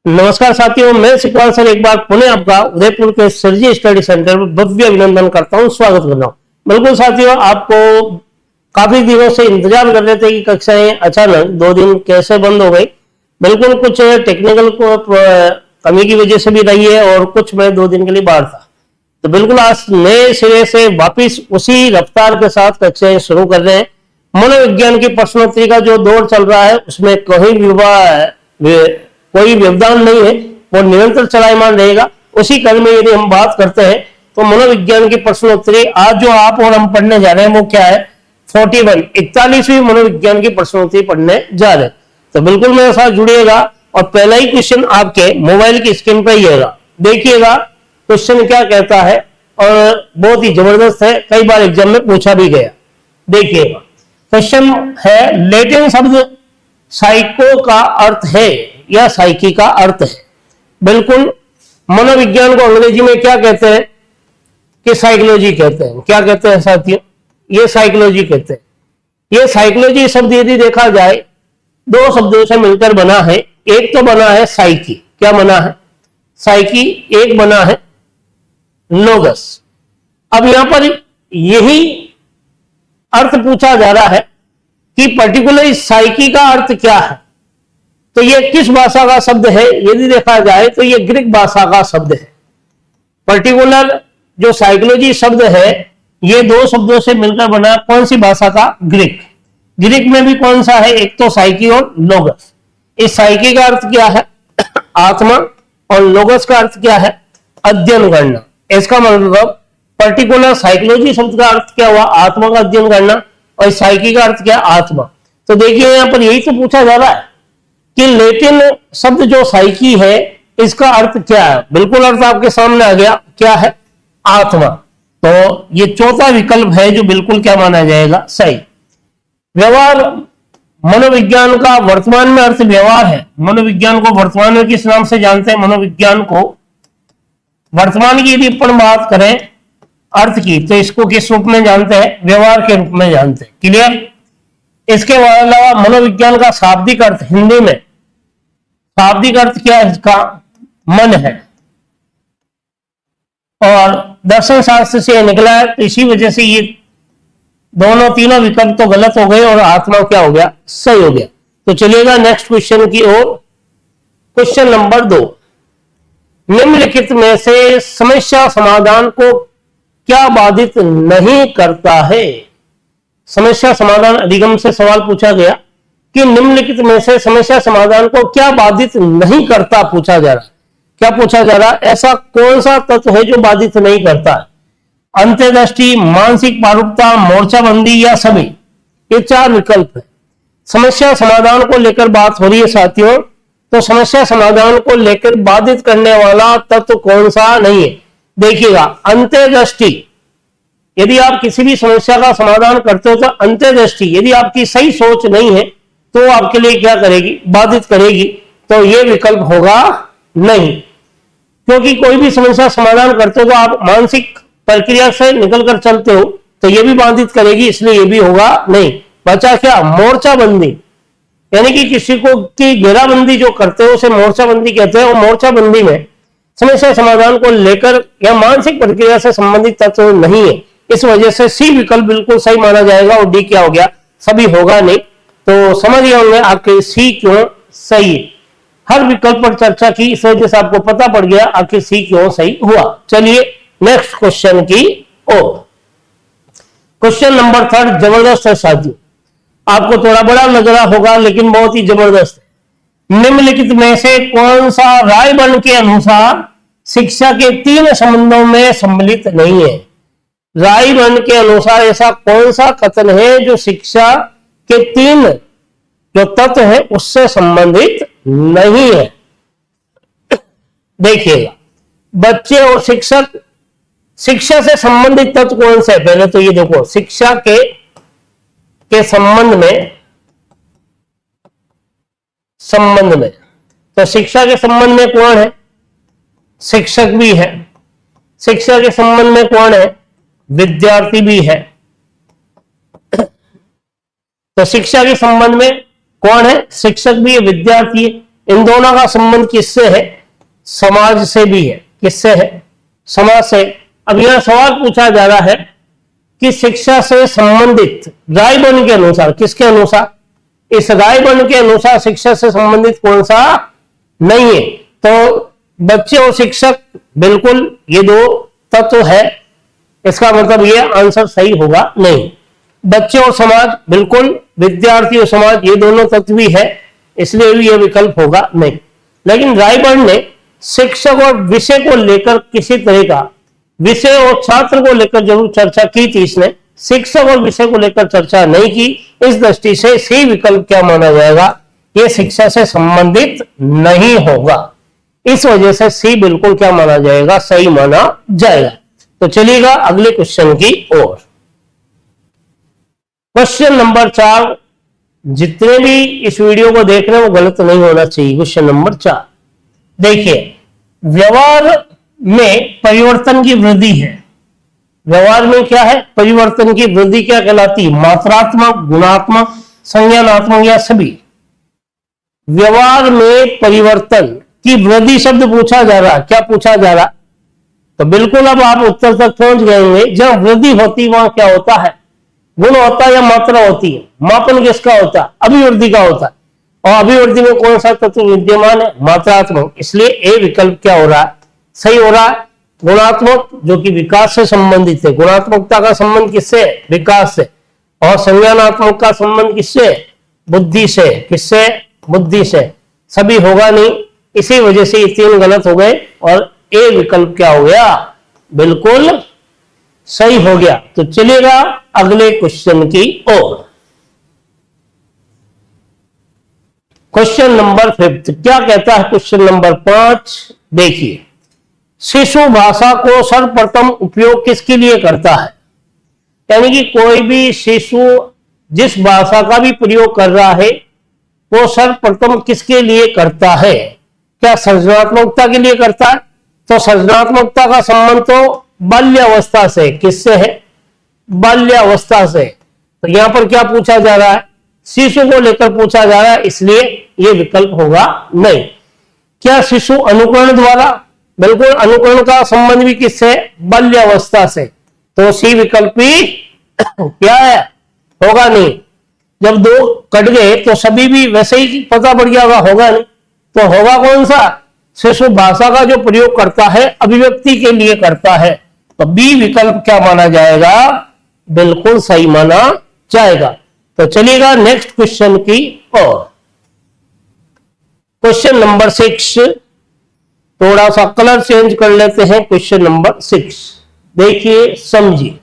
नमस्कार साथियों, मैं शिकवाल सर एक बार पुनः आपका उदयपुर के सरजी स्टडी सेंटर में भव्य अभिनंदन करता हूं, स्वागत कर रहा हूं। बिल्कुल साथियों, आपको काफी दिनों से इंतजार कर रहे थे कि कक्षाएं अचानक 2 दिन कैसे बंद हो गई। बिल्कुल कुछ टेक्निकल कमी की वजह से भी रही है और कुछ मैं 2 दिन के लिए बाहर था, तो बिल्कुल आज नए सिरे से वापिस उसी रफ्तार के साथ कक्षाएं शुरू कर रहे हैं। मनोविज्ञान की प्रश्नोत्तरी का जो दौर चल रहा है उसमें कोई व्यवधान नहीं है, वो निरंतर चलायमान रहेगा। उसी क्रम में यदि हम बात करते हैं तो मनोविज्ञान की प्रश्नोत्तरी आज जो आप और हम पढ़ने जा रहे हैं वो क्या है, 41वीं मनोविज्ञान की प्रश्नोत्तरी पढ़ने जा रहे हैं। तो बिल्कुल मेरे साथ जुड़िएगा और पहला ही क्वेश्चन आपके मोबाइल की स्क्रीन पर ही होगा। देखिएगा क्वेश्चन क्या कहता है और बहुत ही जबरदस्त है, कई बार एग्जाम में पूछा भी गया। देखिएगा क्वेश्चन है, लैटिन शब्द साइको का अर्थ है या साइकी का अर्थ है। बिल्कुल मनोविज्ञान को अंग्रेजी में क्या कहते हैं कि साइकोलॉजी कहते हैं। क्या कहते हैं साथियों, ये साइकोलॉजी कहते हैं। ये साइकोलॉजी शब्द यदि देखा जाए 2 शब्दों से मिलकर बना है। एक तो बना है साइकी, क्या बना है साइकी, एक बना है लोगस। अब यहां पर यही अर्थ पूछा जा रहा है कि पर्टिकुलर साइकी का अर्थ क्या है। तो ये किस भाषा का शब्द है, यदि देखा जाए तो ये ग्रीक भाषा का शब्द है। पर्टिकुलर जो साइकोलॉजी शब्द है ये 2 शब्दों से मिलकर बना, कौन सी भाषा का, ग्रीक। ग्रीक में भी कौन सा है, एक तो साइकी और लोगस। इस साइकी का अर्थ क्या है, आत्मा, और लोगस का अर्थ क्या है, अध्ययन करना। इसका मतलब पर्टिकुलर साइकोलॉजी शब्द का अर्थ क्या हुआ, आत्मा का अध्ययन करना, और साइकी का अर्थ क्या, आत्मा। तो देखिए यहां पर यही तो पूछा जा रहा है कि लैटिन शब्द जो साइकी है इसका अर्थ क्या है। बिल्कुल अर्थ आपके सामने आ गया, क्या है, आत्मा। तो ये चौथा विकल्प है जो बिल्कुल क्या माना जाएगा, सही। व्यवहार मनोविज्ञान का वर्तमान में अर्थ व्यवहार है। मनोविज्ञान को वर्तमान में किस नाम से जानते हैं, मनोविज्ञान को वर्तमान की यदि अपन बात करें अर्थ की तो इसको किस रूप में जानते हैं, व्यवहार के रूप में जानते हैं। क्लियर। इसके अलावा मनोविज्ञान का शाब्दिक अर्थ, हिंदी में शाब्दिक अर्थ क्या है इसका, मन है। और दर्शन शास्त्र से निकला है, तो इसी वजह से ये तीनों विकल्प तो गलत हो गए और आत्मा क्या हो गया, सही हो गया। तो चलिएगा नेक्स्ट क्वेश्चन की ओर। क्वेश्चन नंबर 2, निम्नलिखित में से समस्या समाधान को क्या बाधित नहीं करता है। समस्या समाधान अधिगम से सवाल पूछा गया कि निम्नलिखित में से समस्या समाधान को क्या बाधित नहीं करता, पूछा जा रहा। क्या पूछा जा रहा, ऐसा कौन सा तत्व है जो बाधित नहीं करता। अंतर्दृष्टि, मानसिक पारुपता, मोर्चाबंदी या सभी, ये 4 विकल्प है। समस्या समाधान को लेकर बात हो रही है साथियों, तो समस्या समाधान को लेकर बाधित करने वाला तत्व कौन सा नहीं है। देखिएगा अंतर्दृष्टि, यदि आप किसी भी समस्या का समाधान करते हो तो अंतर्दृष्टि यदि आपकी सही सोच नहीं है तो आपके लिए क्या करेगी, बाधित करेगी। तो यह विकल्प होगा नहीं, क्योंकि कोई भी समस्या समाधान करते हो तो आप मानसिक प्रक्रिया से निकलकर चलते हो, तो यह भी बाधित करेगी, इसलिए यह भी होगा नहीं। बचा क्या, मोर्चाबंदी, यानी कि किसी को की घेराबंदी जो करते हो उसे मोर्चाबंदी कहते हैं। और मोर्चाबंदी में समस्या समाधान को लेकर या मानसिक प्रक्रिया से संबंधित तत्व नहीं है, इस वजह से सी विकल्प बिल्कुल सही माना जाएगा और डी क्या हो गया, सभी होगा नहीं। तो समझ गए होंगे आखिर सी क्यों सही है। हर विकल्प पर चर्चा की, इस वजह से आपको पता पड़ गया आखिर सी क्यों सही हुआ। चलिए नेक्स्ट क्वेश्चन की ओर। क्वेश्चन नंबर 3 जबरदस्त है साथियों, आपको थोड़ा बड़ा लग रहा होगा लेकिन बहुत ही जबरदस्त है। निम्नलिखित में से कौन सा रायबर्न के अनुसार शिक्षा के 3 संबंधों में सम्मिलित नहीं है। रायबर्न के अनुसार ऐसा कौन सा कथन है जो शिक्षा के 3 जो तत्व है उससे संबंधित नहीं है। देखिएगा बच्चे और शिक्षक, शिक्षा से संबंधित तत्व कौन से है, पहले तो ये देखो, शिक्षा के संबंध में तो शिक्षा के संबंध में कौन है, शिक्षक भी है। शिक्षा के संबंध में कौन है, विद्यार्थी भी है। तो शिक्षा के संबंध में कौन है, शिक्षक भी है, विद्यार्थी है। इन दोनों का संबंध किससे है? समाज से भी है। किससे है? समाज से। अब यह सवाल पूछा जा रहा है कि शिक्षा से संबंधित राय बन के अनुसार, किसके अनुसार? इस राय बन के अनुसार शिक्षा से संबंधित कौन सा नहीं है? तो बच्चे और शिक्षक, बिल्कुल ये दो तत्व है, इसका मतलब ये आंसर सही होगा नहीं। बच्चे और समाज, बिल्कुल विद्यार्थी और समाज, ये दोनों तत्व भी है, इसलिए भी यह विकल्प होगा नहीं। लेकिन रायबर्ड ने शिक्षक और विषय को लेकर किसी तरह का, विषय और छात्र को लेकर जरूर चर्चा की थी इसने, शिक्षक और विषय को लेकर चर्चा नहीं की। इस दृष्टि से सी विकल्प क्या माना जाएगा? यह शिक्षा से संबंधित नहीं होगा। इस वजह से सी बिल्कुल क्या माना जाएगा? सही माना जाएगा। तो चलिएगा अगले क्वेश्चन की ओर। क्वेश्चन नंबर 4, जितने भी इस वीडियो को देख रहे हैं वो गलत नहीं होना चाहिए। क्वेश्चन नंबर 4 देखिए, व्यवहार में परिवर्तन की वृद्धि है। व्यवहार में क्या है? परिवर्तन की वृद्धि क्या कहलाती है? मात्रात्मक, गुणात्मक, संज्ञानात्मक या सभी? व्यवहार में परिवर्तन की वृद्धि शब्द पूछा जा रहा है। क्या पूछा जा रहा? तो बिल्कुल अब आप उत्तर तक पहुंच गए होंगे। जब वृद्धि होती वहां क्या होता है? गुण होता है या मात्रा होती है? मापन किसका होता है? अभिवृद्धि का होता है। और अभिवृद्धि में कौन सा तत्व विद्यमान है? मात्रात्मक। इसलिए ए विकल्प क्या हो रहा है? सही हो रहा है। गुणात्मक, जो कि विकास से संबंधित है। गुणात्मकता का संबंध किससे? विकास से। और संज्ञानात्मक का संबंध किससे? बुद्धि से। किससे? बुद्धि से। सभी होगा नहीं, इसी वजह से ये तीन गलत हो गए और ए विकल्प क्या हो गया? बिल्कुल सही हो गया। तो चलिएगा अगले क्वेश्चन की ओर। क्वेश्चन नंबर 5 क्या कहता है? क्वेश्चन नंबर 5 देखिए, शिशु भाषा को सर्वप्रथम उपयोग किसके लिए करता है? यानी कि कोई भी शिशु जिस भाषा का भी प्रयोग कर रहा है वो सर्वप्रथम किसके लिए करता है? क्या सृजनात्मकता के लिए करता है? तो सृजनात्मकता का संबंध तो बाल्यावस्था से। किससे है? बाल्यावस्था से। तो यहां पर क्या पूछा जा रहा है? शिशु को लेकर पूछा जा रहा है, इसलिए यह विकल्प होगा नहीं। क्या शिशु अनुकरण द्वारा? बिल्कुल, अनुकरण का संबंध भी किससे? बाल्यावस्था से। तो सी विकल्प भी क्या है? होगा नहीं। जब दो कट गए तो सभी भी वैसे ही पता पड़ गया होगा नहीं। तो होगा कौन सा? शिशु भाषा का जो प्रयोग करता है अभिव्यक्ति के लिए करता है। तो बी विकल्प क्या माना जाएगा? बिल्कुल सही माना जाएगा। तो चलिएगा नेक्स्ट क्वेश्चन की ओर। क्वेश्चन नंबर 6, थोड़ा सा कलर चेंज कर लेते हैं। क्वेश्चन नंबर 6 देखिए, समझिए।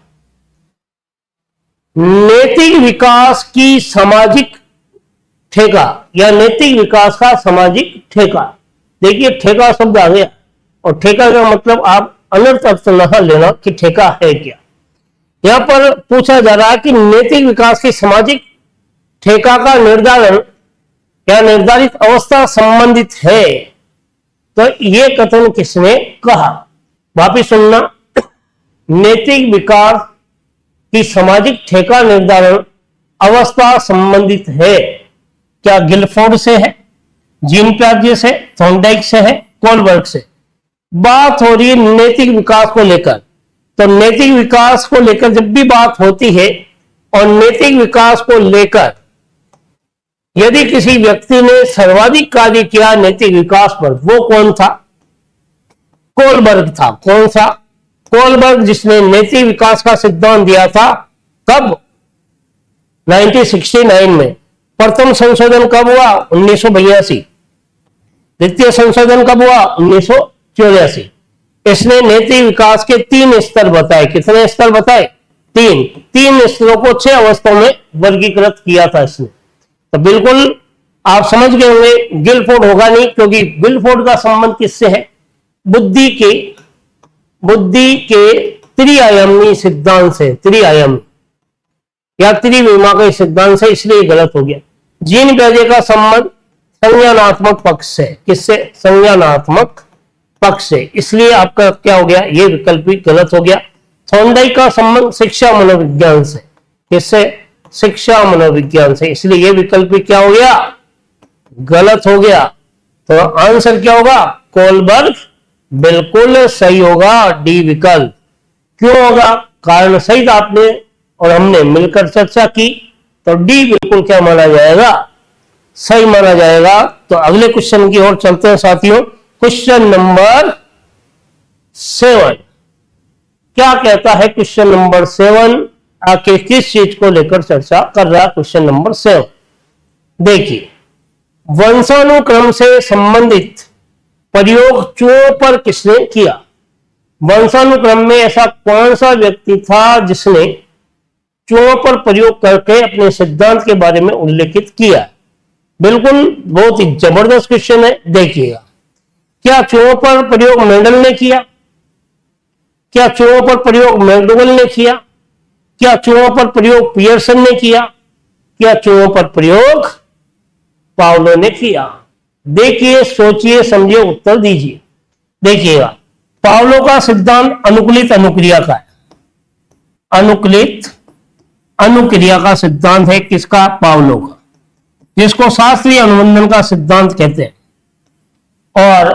नैतिक विकास की सामाजिक ठेका या नैतिक विकास का सामाजिक ठेका। देखिए, ठेका शब्द आ गया और ठेका का मतलब आप अनर्थ अर्थ न लेना कि ठेका है क्या। यहां पर पूछा जा रहा है कि नैतिक विकास की सामाजिक ठेका का निर्धारण या निर्धारित अवस्था संबंधित है। तो यह कथन किसने कहा? वापिस सुनना। नैतिक विकास की सामाजिक ठेका निर्धारण अवस्था संबंधित है। क्या गिलफोर्ड से है, जीन पियाजे से, थॉर्नडाइक से है, कोलबर्ग से? बात हो रही है नैतिक विकास को लेकर। तो नैतिक विकास को लेकर जब भी बात होती है और नैतिक विकास को लेकर यदि किसी व्यक्ति ने सर्वाधिक कार्य किया नैतिक विकास पर, वो कौन था? कोलबर्ग था। कौन सा? कोलबर्ग, जिसने नैतिक विकास का सिद्धांत दिया था। कब? 1969 में। प्रथम संशोधन कब हुआ? 1982। द्वितीय संशोधन कब हुआ? 1984। इसने नैतिक विकास के 3 स्तर बताए। कितने स्तर बताए? 3 स्तरों को 6 अवस्थाओं में वर्गीकृत किया था इसने। तो बिल्कुल आप समझ गए होंगे, गिलफोर्ड होगा नहीं, क्योंकि गिलफोर्ड का संबंध किससे है? बुद्धि के त्रिआयामी सिद्धांत से, त्रिआयामी या त्रिविमा के सिद्धांत से, इसलिए गलत हो गया। जीन पियाजे का संबंध संज्ञानात्मक पक्ष से। किससे? संज्ञानात्मक पक्ष से, इसलिए आपका क्या हो गया? यह विकल्प भी गलत हो गया। थॉर्नडाइक का संबंध शिक्षा मनोविज्ञान से। किससे? शिक्षा मनोविज्ञान से, इसलिए यह विकल्प भी क्या हो गया? गलत हो गया। तो आंसर क्या होगा? कोलबर्ग बिल्कुल सही होगा, डी विकल्प। क्यों होगा? कारण सहित आपने और हमने मिलकर चर्चा की, तो डी बिल्कुल क्या माना जाएगा? सही माना जाएगा। तो अगले क्वेश्चन की ओर चलते हैं साथियों। क्वेश्चन नंबर 7 क्या कहता है? क्वेश्चन नंबर 7 आखिर किस चीज को लेकर चर्चा कर रहा है? क्वेश्चन नंबर 7 देखिए, वंशानुक्रम से संबंधित प्रयोग चूहों पर किसने किया? वंशानुक्रम में ऐसा कौन सा व्यक्ति था जिसने चूहों पर प्रयोग करके अपने सिद्धांत के बारे में उल्लेखित किया? बिल्कुल बहुत ही जबरदस्त क्वेश्चन है, देखिएगा। क्या चूहों पर प्रयोग मेंडल ने किया? क्या चूहों पर प्रयोग मैकडोगल ने किया? क्या चूहों पर प्रयोग पियर्सन ने किया? क्या चूहों पर प्रयोग पावलो ने किया? देखिए, सोचिए, समझिए, उत्तर दीजिए। देखिएगा, पावलो का सिद्धांत अनुकूलित अनुक्रिया का है। अनुकूलित अनुक्रिया का सिद्धांत है किसका? पावलो का, जिसको शास्त्रीय अनुबंधन का सिद्धांत कहते हैं और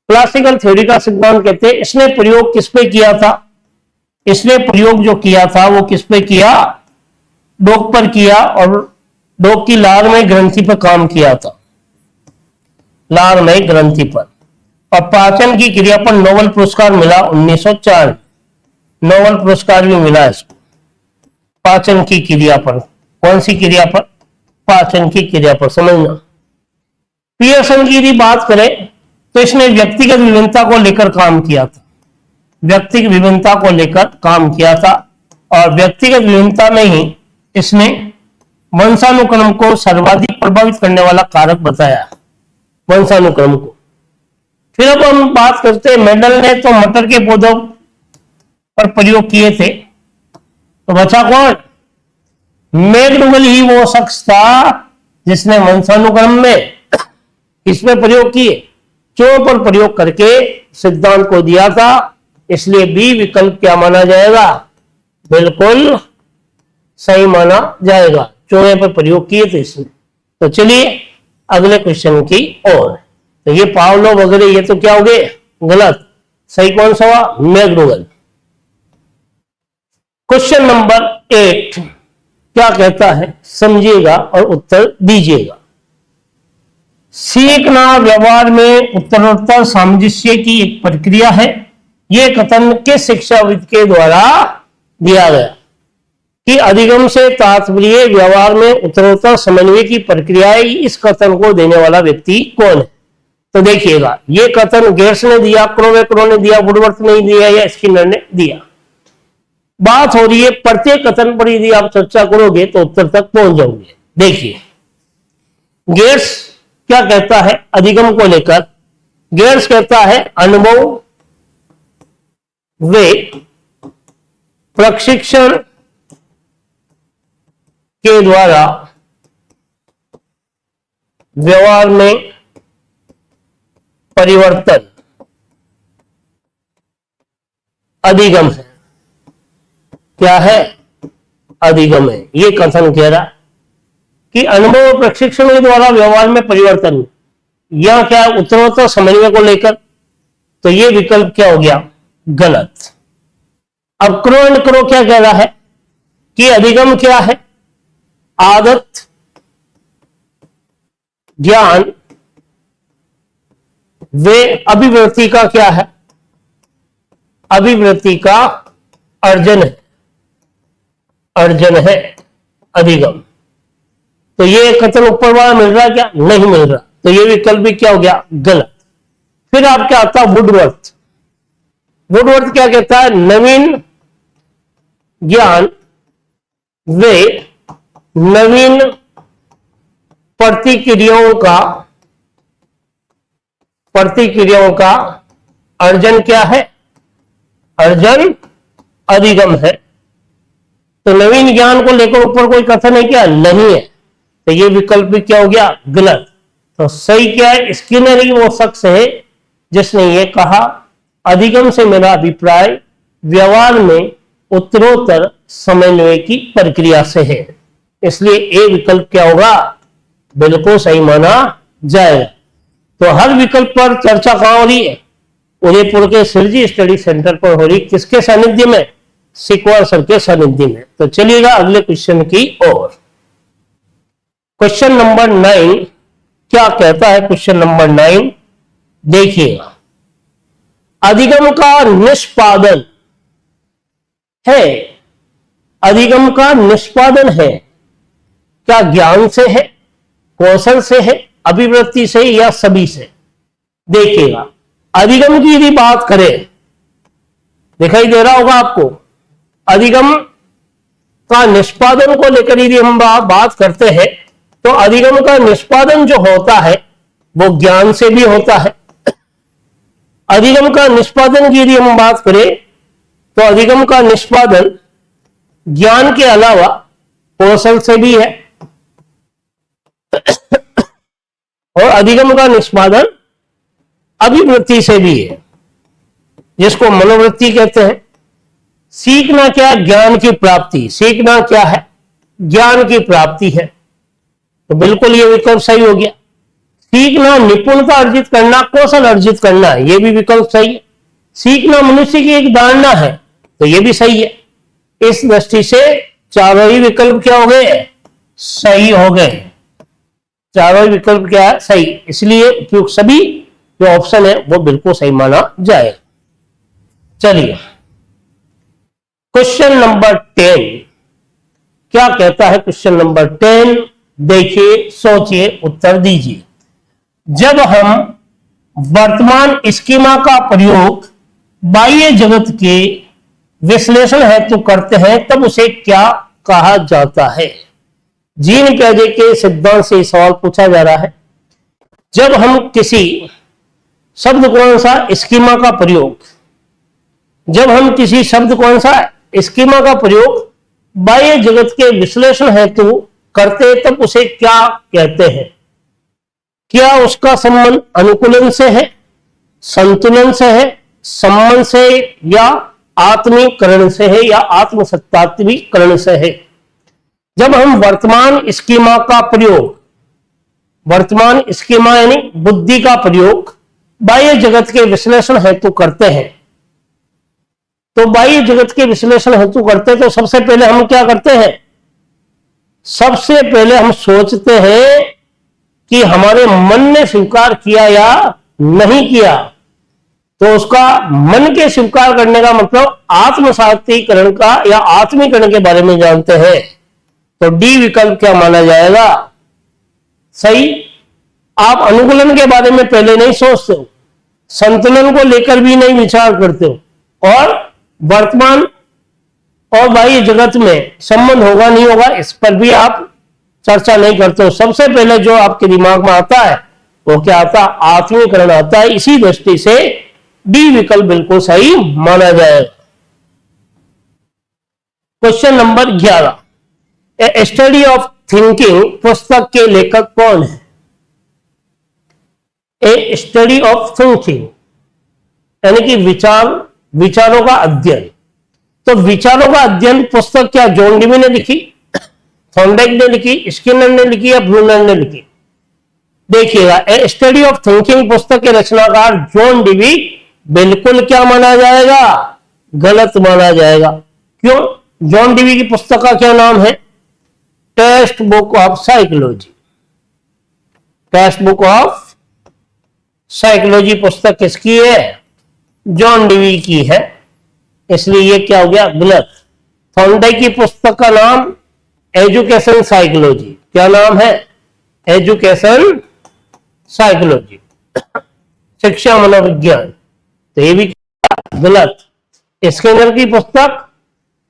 क्लासिकल थ्योरी का सिद्धांत कहते हैं। इसने प्रयोग किस पे किया था? इसने प्रयोग जो किया था वो किस पे किया? डोक पर किया और डोक की लार में ग्रंथि पर काम किया था, लार में ग्रंथि पर। और पाचन की क्रिया पर नोबेल पुरस्कार मिला 1904, नोबेल पुरस्कार भी मिला इसको पाचन की क्रिया पर। कौन सी क्रिया पर? पाचन की क्रिया पर, समझना। पियर्सन की यदि बात करें तो इसने व्यक्तिगत विभिन्नता को लेकर काम किया था, व्यक्तिगत विभिन्नता को लेकर काम किया था और व्यक्तिगत विभिन्नता में ही इसने वंशानुक्रम को सर्वाधिक प्रभावित करने वाला कारक बताया, वंशानुक्रम को। फिर अब हम बात करते हैं, मेंडल ने तो मटर के पौधों पर प्रयोग किए थे, तो बचा कौन? मैकडोगल ही वो शख्स था जिसने वंशानुक्रम में इसमें प्रयोग किए, चूहों पर प्रयोग करके सिद्धांत को दिया था। इसलिए बी विकल्प क्या माना जाएगा? बिल्कुल सही माना जाएगा, चूहे पर प्रयोग किए थे इसने। तो चलिए अगले क्वेश्चन की ओर। तो ये पावलो वगैरह ये तो क्या हो गए? गलत। सही कौन सा हुआ? मैकडोगल। क्वेश्चन नंबर 8 क्या कहता है? समझिएगा और उत्तर दीजिएगा। सीखना व्यवहार में उत्तरोत्तर सामंजस्य की एक प्रक्रिया है। यह कथन किस शिक्षाविद के द्वारा दिया गया कि अधिगम से तात्पर्य व्यवहार में उत्तरोत्तर समन्वय की प्रक्रिया है? इस कथन को देने वाला व्यक्ति कौन है? तो देखिएगा, यह कथन गेट्स ने दिया, क्रोवेक्रो ने दिया, वुडवर्थ ने दिया या स्किनर ने दिया। बात हो रही है प्रत्येक कथन पर यदि आप चर्चा करोगे तो उत्तर तक पहुंच जाओगे। देखिए, गेट्स क्या कहता है अधिगम को लेकर? गेट्स कहता है अनुभव वे प्रशिक्षण के द्वारा व्यवहार में परिवर्तन अधिगम है। क्या है? अधिगम है। यह कथन कह रहा कि अनुभव और प्रशिक्षण के द्वारा व्यवहार में परिवर्तन, यह क्या है? उत्तरोत्तर समन्वय को लेकर। तो यह विकल्प क्या हो गया? गलत। अब क्रो एंड क्रो क्या कह रहा है कि अधिगम क्या है? आदत, ज्ञान, वे अभिवृत्ति का क्या है? अभिवृत्ति का अर्जन है, अर्जन है अधिगम। तो ये कथन ऊपर वाला मिल रहा है क्या? नहीं मिल रहा। तो ये विकल्प भी क्या हो गया? गलत। फिर आप क्या आता? वुडवर्थ। वुडवर्थ क्या कहता है? नवीन ज्ञान वे नवीन प्रतिक्रियाओं का अर्जन क्या है? अर्जन अधिगम है। तो नवीन ज्ञान को लेकर ऊपर कोई कथन है क्या? नहीं है। तो ये विकल्प भी क्या हो गया? गलत। तो सही क्या है? स्किनर ही वो शख्स है जिसने ये कहा अधिगम से मेरा अभिप्राय व्यवहार में उत्तरोत्तर समन्वय की प्रक्रिया से है। इसलिए ए विकल्प क्या होगा? बिल्कुल सही माना जाएगा। तो हर विकल्प पर चर्चा कहां हो रही है? उदयपुर के सिरजी स्टडी सेंटर पर हो रही। किसके सानिध्य में? सिकवार सर के सानिध्य में। तो चलिएगा अगले क्वेश्चन की ओर। क्वेश्चन नंबर 9 क्या कहता है? क्वेश्चन नंबर 9 देखिएगा, अधिगम का निष्पादन है, अधिगम का निष्पादन है, क्या ज्ञान से है, कौशल से है, अभिवृत्ति से या सभी से? देखिएगा, अधिगम की यदि बात करें, दिखाई दे रहा होगा आपको, अधिगम का निष्पादन को लेकर यदि हम बात करते हैं तो अधिगम का निष्पादन जो होता है वो ज्ञान से भी होता है। अधिगम का निष्पादन की यदि हम बात करें तो अधिगम का निष्पादन ज्ञान के अलावा कौशल से भी है और अधिगम का निष्पादन अभिवृत्ति से भी है, जिसको मनोवृत्ति कहते हैं। सीखना क्या? ज्ञान की प्राप्ति। सीखना क्या है? ज्ञान की प्राप्ति है। तो बिल्कुल ये विकल्प सही हो गया। सीखना निपुणता अर्जित करना, कौशल अर्जित करना, ये भी विकल्प सही है। सीखना मनुष्य की एक धारणा है, तो ये भी सही है। इस दृष्टि से चारों ही विकल्प क्या हो गए? सही हो गए। चारों ही विकल्प क्या है? सही। इसलिए उपयुक्त सभी जो ऑप्शन है वो बिल्कुल सही माना जाए। चलिए क्वेश्चन नंबर 10 क्या कहता है? क्वेश्चन नंबर 10 देखिए, सोचिए, उत्तर दीजिए। जब हम वर्तमान स्कीमा का प्रयोग बाह्य जगत के विश्लेषण हेतु करते हैं तब उसे क्या कहा जाता है? जीन पियाजे के सिद्धांत से सवाल पूछा जा रहा है। जब हम किसी शब्द कौन सा स्कीमा का प्रयोग, जब हम किसी शब्द कौन सा स्कीमा का प्रयोग बाह्य जगत के विश्लेषण हेतु करते तब उसे क्या कहते हैं? क्या उसका संबंध अनुकूलन से है, संतुलन से है, संबंध से, या आत्मीकरण से है, या आत्मसत्तात्मीकरण से है? जब हम वर्तमान स्कीमा का प्रयोग, वर्तमान स्कीमा यानी बुद्धि का प्रयोग बाह्य जगत के विश्लेषण हेतु करते हैं, तो बाह्य जगत के विश्लेषण हेतु करते हैं तो सबसे पहले हम क्या करते हैं? सबसे पहले हम सोचते हैं कि हमारे मन ने स्वीकार किया या नहीं किया। तो उसका मन के स्वीकार करने का मतलब आत्मसातीकरण का या आत्मीकरण के बारे में जानते हैं। तो डी विकल्प क्या माना जाएगा? सही। आप अनुकूलन के बारे में पहले नहीं सोचते हो, संतुलन को लेकर भी नहीं विचार करते हो, और वर्तमान और बाह्य जगत में संबंध होगा नहीं होगा इस पर भी आप चर्चा नहीं करते हो। सबसे पहले जो आपके दिमाग में आता है वो क्या आता है? आत्मीकरण आता है। इसी दृष्टि से डी विकल्प बिल्कुल सही माना जाएगा। Question number 11, A study of thinking पुस्तक के लेखक कौन है? ए स्टडी ऑफ थिंकिंग यानी कि विचारों का अध्ययन। तो विचारों का अध्ययन पुस्तक क्या जॉन डीवी ने लिखी, थॉर्नडाइक ने लिखी, स्किनर ने लिखी, या ब्रूनर ने लिखी? देखिएगा, ए स्टडी ऑफ थिंकिंग पुस्तक के रचनाकार जॉन डीवी बिल्कुल क्या माना जाएगा? गलत माना जाएगा। क्यों? जॉन डीवी की पुस्तक का क्या नाम है? Text book of psychology. Text book of psychology पुस्तक किसकी है? जॉन डीवी की है, इसलिए ये क्या हो गया? गलत। थॉर्नडाइक की पुस्तक का नाम एजुकेशन साइकोलॉजी। क्या नाम है? एजुकेशन साइकोलॉजी, शिक्षा मनोविज्ञान। तो ये भी गलत। स्किनर की पुस्तक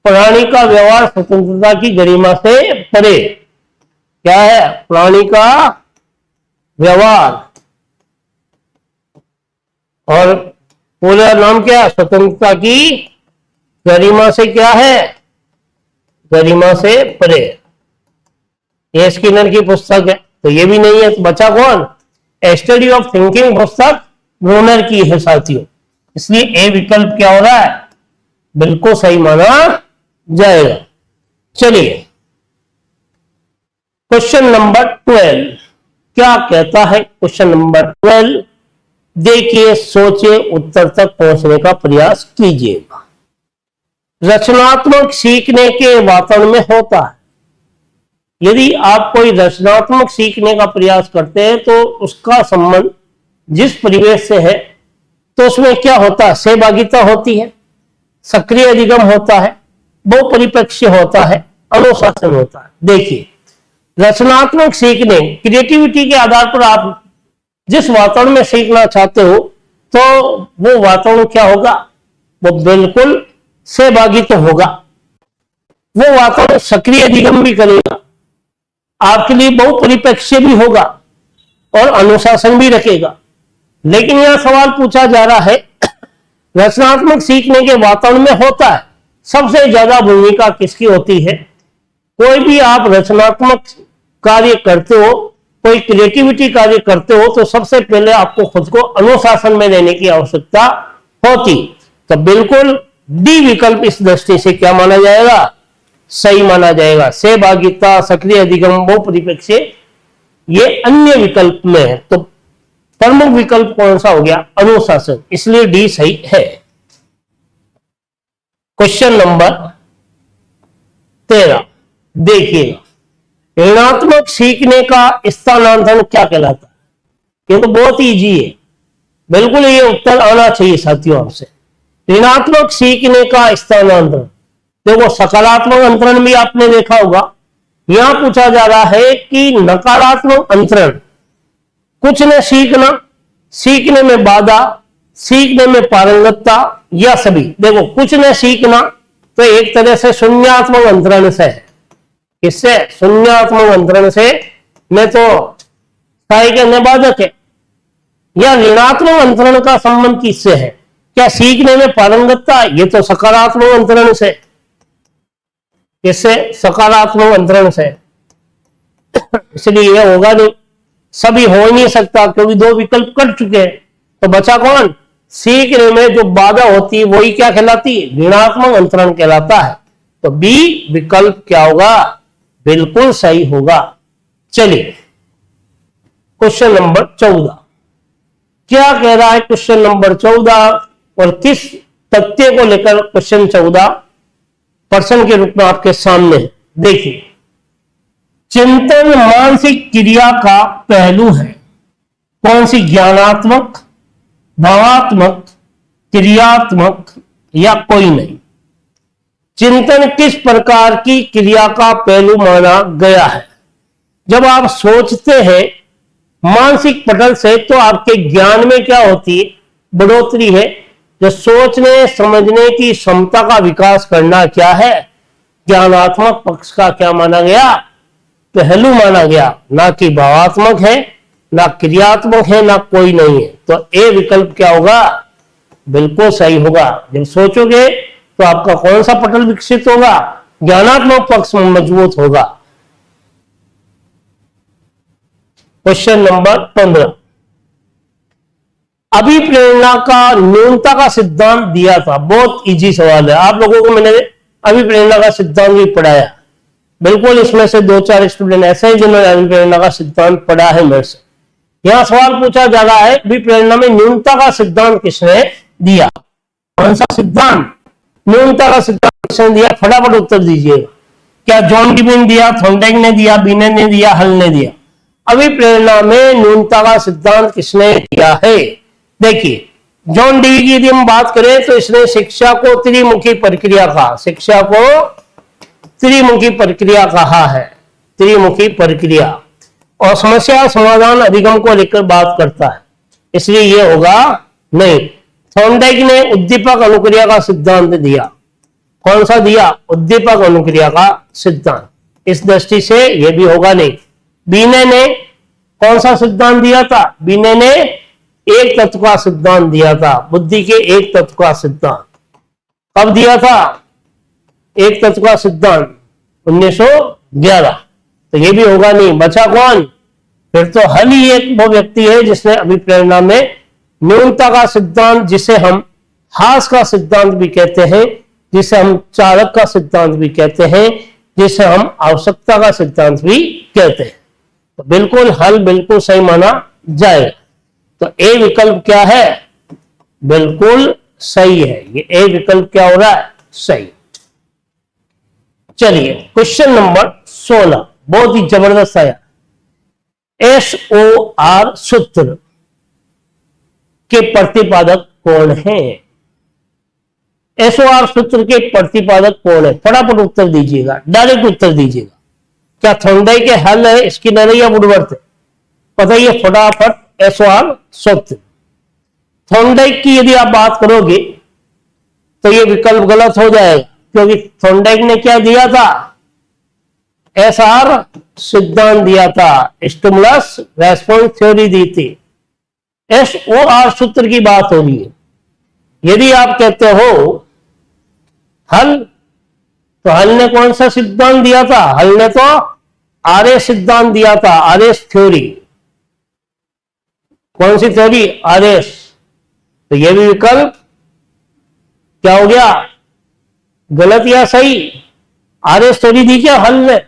प्राणी का व्यवहार स्वतंत्रता की गरिमा से परे। क्या है? प्राणी का व्यवहार, और पूरा नाम क्या है? स्वतंत्रता की गरिमा से क्या है? गरिमा से परे। ये स्किनर की पुस्तक है, तो ये भी नहीं है। तो बचा कौन? स्टडी ऑफ थिंकिंग पुस्तक ब्रूनर की है साथियों, इसलिए ए विकल्प क्या हो रहा है? बिल्कुल सही माना जाएगा। चलिए क्वेश्चन नंबर 12 क्या कहता है क्वेश्चन नंबर 12। देखिए, सोचे, उत्तर तक पहुंचने का प्रयास कीजिएगा। रचनात्मक सीखने के वातावरण में होता है। यदि आप कोई रचनात्मक सीखने का प्रयास करते हैं तो उसका संबंध जिस परिवेश से है तो उसमें क्या होता है, सहभागिता होती है, सक्रिय अधिगम होता है, बहुपरिप्रेक्ष्य होता है, अनुशासन होता है। देखिए, रचनात्मक सीखने, क्रिएटिविटी के आधार पर आप जिस वातावरण में सीखना चाहते हो तो वो वातावरण क्या होगा, वो बिल्कुल सहभागी तो होगा, वो वातावरण सक्रिय अधिगम भी करेगा, आपके लिए बहुपरिप्रेक्ष्य भी होगा और अनुशासन भी रखेगा। लेकिन यह सवाल पूछा जा रहा है, रचनात्मक सीखने के वातावरण में होता है, सबसे ज्यादा भूमिका किसकी होती है? कोई भी आप रचनात्मक कार्य करते हो, कोई क्रिएटिविटी कार्य करते हो तो सबसे पहले आपको खुद को अनुशासन में रहने की आवश्यकता होती। तो बिल्कुल डी विकल्प इस दृष्टि से क्या माना जाएगा, सही माना जाएगा। सहभागिता, सक्रिय अधिगम, बहुपरिप्रेक्ष्य, ये अन्य विकल्प में है। तो प्रमुख विकल्प कौन सा हो गया, अनुशासन, इसलिए डी सही है। क्वेश्चन नंबर 13 देखिएगा, ऋणात्मक सीखने का स्थानांतरण क्या कहलाता है? ये तो बहुत इजी है, बिल्कुल ये उत्तर आना चाहिए साथियों आपसे। ऋणात्मक सीखने का स्थानांतरण, देखो सकारात्मक अंतरण भी आपने देखा होगा। यहां पूछा जा रहा है कि नकारात्मक अंतरण, कुछ न सीखना, सीखने में बाधा, सीखने में पारंगतता, या सभी। देखो, कुछ न सीखना तो एक तरह से शून्यात्मक अंतरण से है। इससे शून्यात्मक अंतरण से में तो स्थायी के अन्य बाधक है। या ऋणात्मक अंतरण का संबंध किससे है? क्या सीखने में पारंगतता, ये तो सकारात्मक अंतरण से, इससे सकारात्मक अंतरण से, इसलिए यह होगा नहीं, सभी हो ही नहीं सकता क्योंकि दो विकल्प कर चुके हैं। तो बचा कौन? सीखने में जो बाधा होती है वही क्या कहलाती है, ऋणात्मक अंतरण कहलाता है। तो बी विकल्प क्या होगा, बिल्कुल सही होगा। चलिए क्वेश्चन नंबर 14 क्या कह रहा है? क्वेश्चन नंबर 14 और किस तथ्य को लेकर क्वेश्चन 14 प्रश्न के रूप में आपके सामने है। देखिए, चिंतन मानसिक क्रिया का पहलू है। कौन सी? ज्ञानात्मक, भावात्मक, क्रियात्मक या कोई नहीं। चिंतन किस प्रकार की क्रिया का पहलू माना गया है? जब आप सोचते हैं मानसिक पटल से तो आपके ज्ञान में क्या होती है, बढ़ोतरी है। जो सोचने समझने की क्षमता का विकास करना क्या है, ज्ञानात्मक पक्ष का क्या माना गया, पहलू माना गया, ना कि भावात्मक है, ना क्रियात्मक है, ना कोई नहीं है। तो ए विकल्प क्या होगा, बिल्कुल सही होगा। जब सोचोगे तो आपका कौन सा पटल विकसित होगा, ज्ञानात्मक पक्ष मजबूत होगा। क्वेश्चन नंबर 15 अभिप्रेरणा का न्यूनता का सिद्धांत दिया था। बहुत इजी सवाल है, आप लोगों को मैंने अभिप्रेरणा का सिद्धांत भी पढ़ाया। बिल्कुल इसमें से 2-4 स्टूडेंट ऐसे हैं जिन्होंने अभिप्रेरणा का सिद्धांत पढ़ा है मेरे से। यहां सवाल पूछा जा रहा है, अभिप्रेरणा में न्यूनता का सिद्धांत किसने दिया? कौन सा सिद्धांत? न्यूनता का सिद्धांत किसने दिया? फटाफट उत्तर दीजिएगा। क्या जॉन डीवी ने दिया, थॉर्नडाइक ने दिया, बिनेट ने दिया, हल ने दिया? अभिप्रेरणा में न्यूनता का सिद्धांत किसने दिया है? देखिए, जॉन डीवी की यदि हम बात करें तो इसने शिक्षा को त्रिमुखी प्रक्रिया कहा। शिक्षा को त्रिमुखी प्रक्रिया कहा है, त्रिमुखी प्रक्रिया, और समस्या समाधान अधिगम को लेकर बात करता है, इसलिए यह होगा नहीं। थॉर्नडाइक ने उद्दीपक अनुक्रिया का सिद्धांत दिया। कौन सा दिया? उद्दीपक अनुक्रिया का सिद्धांत। इस दृष्टि से यह भी होगा नहीं। बीने ने कौन सा सिद्धांत दिया था? बीने ने एक तत्व का सिद्धांत दिया था, बुद्धि के एक तत्व का सिद्धांत। कब दिया था एक तत्व का सिद्धांत? 1911। तो ये भी होगा नहीं। बचा कौन? फिर तो हल ही एक वो व्यक्ति है जिसने अभिप्रेरणा में न्यूनता का सिद्धांत, जिसे हम हास का सिद्धांत भी कहते हैं, जिसे हम चालक का सिद्धांत भी कहते हैं, जिसे हम आवश्यकता का सिद्धांत भी कहते हैं। तो बिल्कुल हल बिल्कुल सही माना जाएगा। तो ए विकल्प क्या है, बिल्कुल सही है। ये ए विकल्प क्या हो रहा है, सही। चलिए क्वेश्चन नंबर 16 बहुत ही जबरदस्त आया। SOR सूत्र के प्रतिपादक कौन है? SOR सूत्र के प्रतिपादक कौन है? फटाफट उत्तर दीजिएगा, डायरेक्ट उत्तर दीजिएगा। क्या थॉर्नडाइक के हल है, स्किनर है या वुडवर्थ है? बताइए फटाफट। SOR सूत्र थॉर्नडाइक की यदि आप बात करोगे तो यह विकल्प गलत हो जाएगा, क्योंकि थॉर्नडाइक ने क्या दिया था, SR सिद्धांत दिया था, स्टिमुलस रेस्पॉन्स थ्योरी दी थी। SOR सूत्र की बात हो रही है। यदि आप कहते हो हल, तो हल ने कौन सा सिद्धांत दिया था? हल ने तो RS सिद्धांत दिया था, RS थ्योरी। कौन सी थ्योरी? RS। तो यह भी विकल्प क्या हो गया, गलत या सही? RS थ्योरी दी क्या हल ने?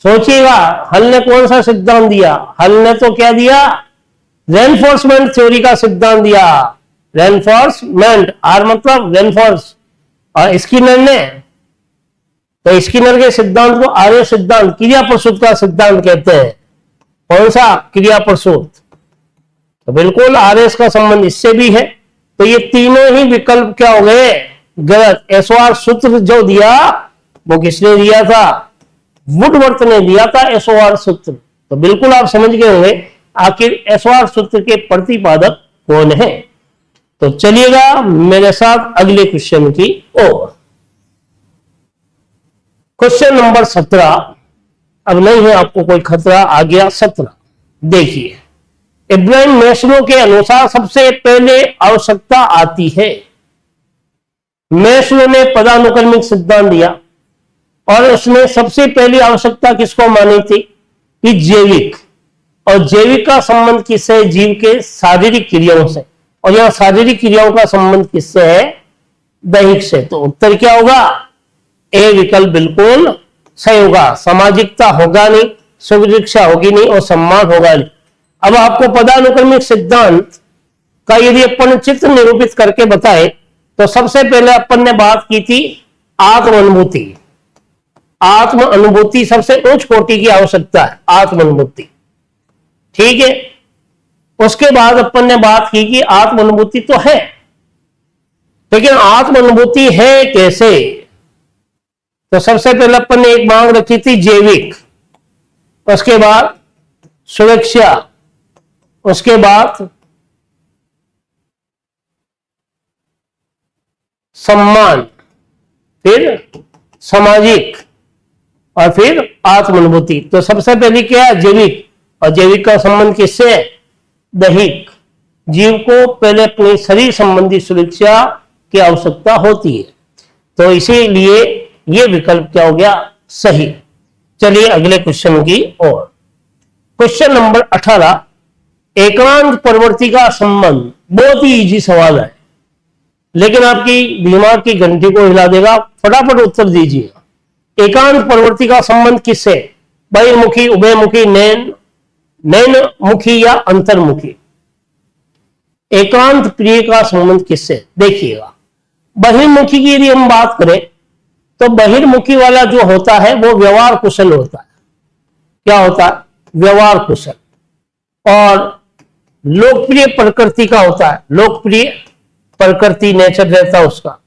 सोचिएगा, हल ने कौन सा सिद्धांत दिया? हल ने तो क्या दिया, रेनफोर्समेंट थ्योरी का सिद्धांत दिया। रेनफोर्समेंट, आर मतलब रेनफोर्स। और स्किनर ने, तो स्किनर के सिद्धांत को आर्य सिद्धांत, क्रिया प्रसूत का सिद्धांत कहते हैं। कौन सा? क्रिया प्रसूत। तो बिल्कुल RS का संबंध इससे भी है। तो ये तीनों ही विकल्प क्या हो गए, गलत। SOR सूत्र जो दिया वो किसने दिया था? वुडवर्थ ने दिया था SOR सूत्र। तो बिल्कुल आप समझ गए होंगे आखिर SOR सूत्र के प्रतिपादक कौन है। तो चलिएगा मेरे साथ अगले क्वेश्चन की ओर। क्वेश्चन नंबर 17, अब नहीं है आपको कोई खतरा, आ गया 17। देखिए, इब्राहिम मैस्लो के अनुसार सबसे पहले आवश्यकता आती है। मैस्लो ने पदानुक्रमिक सिद्धांत दिया और उसने सबसे पहली आवश्यकता किसको मानी थी कि जैविक। और जैविक का संबंध किससे? जीव के शारीरिक क्रियाओं से। और यहां शारीरिक क्रियाओं का संबंध किससे है? दैहिक से। तो उत्तर क्या होगा? ए विकल्प बिल्कुल सही होगा। सामाजिकता होगा नहीं, सुविक्षा होगी नहीं और सम्मान होगा नहीं। अब आपको पदानुक्रमिक सिद्धांत का यदि अपन चित्र निरूपित करके बताए तो सबसे पहले अपन ने बात की थी आत्म अनुभूति। आत्म अनुभूति सबसे उच्च कोटि की आवश्यकता है, आत्म अनुभूति। ठीक है। उसके बाद अपन ने बात की कि आत्म अनुभूति तो है, लेकिन आत्म अनुभूति है कैसे? तो सबसे पहले अपन ने एक मांग रखी थी जैविक, उसके बाद सुरक्षा, उसके बाद सम्मान, फिर सामाजिक और फिर आत्म अनुभूति। तो सबसे पहले क्या है? जैविक। और जैविक का संबंध किससे? दैहिक। जीव को पहले अपने शरीर संबंधी सुरक्षा की आवश्यकता होती है। तो इसीलिए यह विकल्प क्या हो गया? सही। चलिए अगले क्वेश्चन की ओर। क्वेश्चन नंबर 18, एकांत प्रवृत्ति का संबंध। बहुत ही इजी सवाल है, लेकिन आपकी दिमाग की घंटी को हिला देगा। फटाफट उत्तर दीजिएगा। एकांत प्रवृत्ति का संबंध किससे? बहिर्मुखी, उभयमुखी, नयनमुखी या अंतर्मुखी? एकांत प्रिय का संबंध किससे? देखिएगा, बहिर्मुखी की यदि हम बात करें तो बहिर्मुखी वाला जो होता है वो व्यवहार कुशल होता है। क्या होता है? व्यवहार कुशल। और लोकप्रिय प्रकृति का होता है, लोकप्रिय प्रकृति, नेचर रहता है उसका।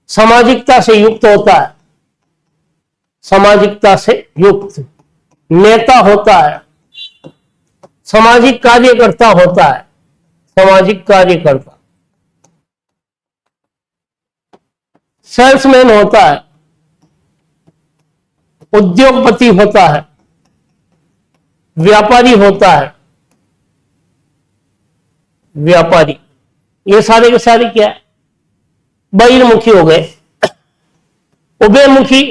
सामाजिकता से युक्त होता है, सामाजिकता से युक्त। नेता होता है, सामाजिक कार्यकर्ता होता है, सामाजिक कार्यकर्ता। सेल्समैन होता है, उद्योगपति होता है, व्यापारी होता है, व्यापारी। ये सारे के सारे क्या है? बहिर्मुखी हो गए। उभयमुखी,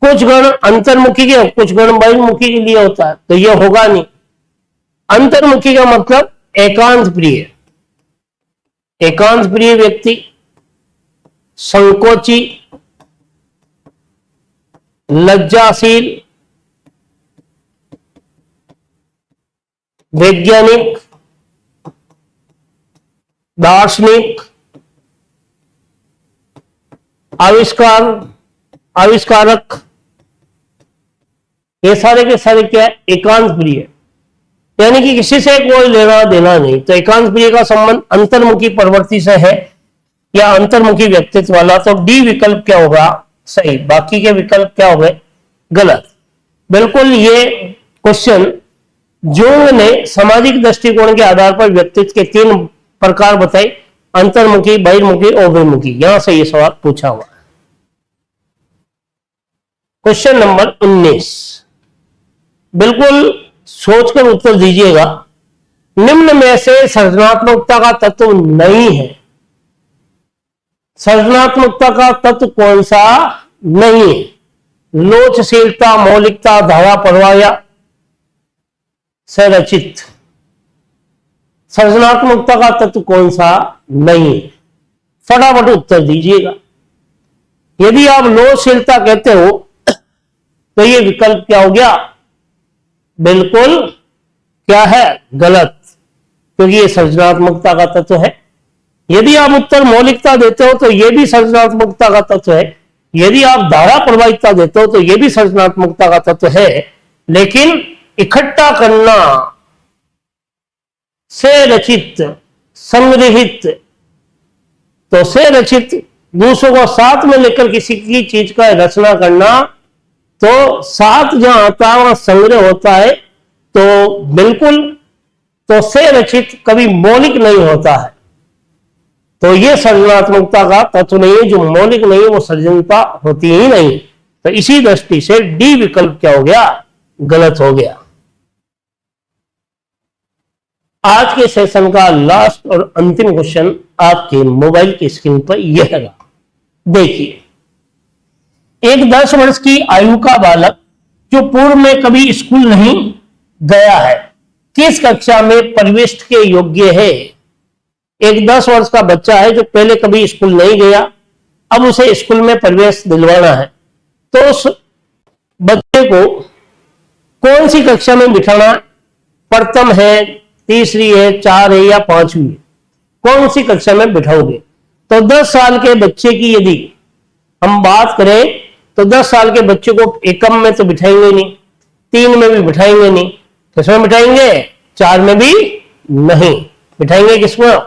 कुछ गण अंतर्मुखी के, कुछ गण बहिर्मुखी के लिए होता है, तो ये होगा नहीं। अंतर्मुखी का मतलब एकांत प्रिय। एकांत प्रिय व्यक्ति, संकोची, लज्जाशील, वैज्ञानिक, दार्शनिक, आविष्कार, आविष्कारक, ये सारे के सारे क्या है? एकांत प्रिय, यानी कि किसी से कोई लेना देना नहीं। तो एकांत प्रिय का संबंध अंतर्मुखी प्रवृत्ति से है या अंतर्मुखी व्यक्तित्व वाला। तो डी विकल्प क्या होगा? सही। बाकी के विकल्प क्या हो गए? गलत। बिल्कुल ये क्वेश्चन जोंग ने सामाजिक दृष्टिकोण के आधार पर व्यक्तित्व के 3 प्रकार बताए, अंतर्मुखी, बहिर्मुखी और बहिर्मुखी। यहां से ये सवाल पूछा हुआ है। क्वेश्चन नंबर 19, बिल्कुल सोचकर उत्तर दीजिएगा। निम्न में से सृजनात्मकता का तत्व नहीं है। सृजनात्मकता का तत्व कौन सा नहीं है? लोचशीलता, मौलिकता, धारा प्रवाह या संरचित। सृजनात्मकता का तत्व कौन सा नहीं है? फटाफट उत्तर दीजिएगा। यदि आप लोचशीलता कहते हो तो ये विकल्प क्या हो गया? बिल्कुल क्या है? गलत, क्योंकि ये सृजनात्मकता का तत्व है। यदि आप उत्तर मौलिकता देते हो तो यह भी सृजनात्मकता का तत्व है। यदि आप धारा प्रवाहिकता देते हो तो यह भी सृजनात्मकता का तत्व है। लेकिन इकट्ठा करना, से रचित, संग्रहित, तो से रचित दूसरों को साथ में लेकर किसी की चीज का रचना करना, तो साथ जहां आता है वहां संग्रह होता है। तो बिल्कुल, तो से रचित कभी मौलिक नहीं होता है। तो यह सृजनात्मकता का तत्व नहीं है। जो मौलिक नहीं है वो सृजनता होती ही नहीं। तो इसी दृष्टि से डी विकल्प क्या हो गया? गलत हो गया। आज के सेशन का लास्ट और अंतिम क्वेश्चन आपके मोबाइल की स्क्रीन पर यह लगा। देखिए, एक 10 वर्ष की आयु का बालक जो पूर्व में कभी स्कूल नहीं गया है, किस कक्षा में प्रवेश के योग्य है? एक 10 वर्ष का बच्चा है जो पहले कभी स्कूल नहीं गया, अब उसे स्कूल में प्रवेश दिलवाना है। तो उस बच्चे को कौन सी कक्षा में बिठाना? प्रथम है, तीसरी है, 4 है या 5वीं? कौन सी कक्षा में बिठाओगे? तो 10 साल के बच्चे की यदि हम बात करें तो 10 साल के बच्चे को एकम में तो बिठाएंगे नहीं, 3 में भी बिठाएंगे नहीं, किसमें बिठाएंगे? 4 में भी नहीं बिठाएंगे। किसमें?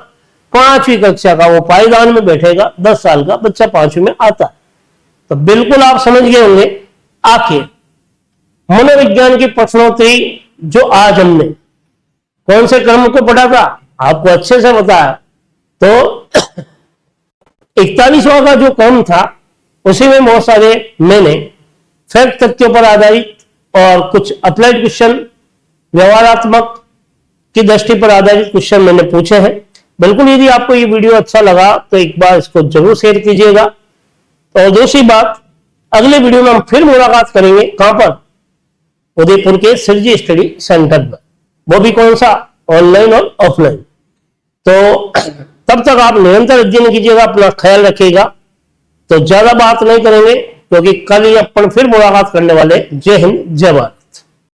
5वीं कक्षा का वो पायदान में बैठेगा। 10 साल का बच्चा 5वीं में आता है। तो बिल्कुल आप समझ गए होंगे। आखिर मनोविज्ञान की प्रश्नोत्तरी जो आज हमने कौन से क्रम को पढ़ा था आपको अच्छे से बताया। तो 41वां का जो क्रम था उसी में बहुत सारे मैंने फैक्ट तथ्यों पर आधारित और कुछ अप्लाइड क्वेश्चन, व्यवहारात्मक की दृष्टि पर आधारित क्वेश्चन मैंने पूछे हैं। बिल्कुल यदि आपको ये वीडियो अच्छा लगा तो एक बार इसको जरूर शेयर कीजिएगा। और दूसरी बात, अगले वीडियो में हम फिर मुलाकात करेंगे। कहां पर? उदयपुर के सिरजी स्टडी सेंटर पर। वो भी कौन सा? ऑनलाइन और ऑफलाइन। तो तब तक आप निरंतर अध्ययन कीजिएगा, अपना ख्याल रखिएगा। तो ज्यादा बात नहीं करेंगे क्योंकि कल ही अपन फिर मुलाकात करने वाले। जय हिंद, जय भारत।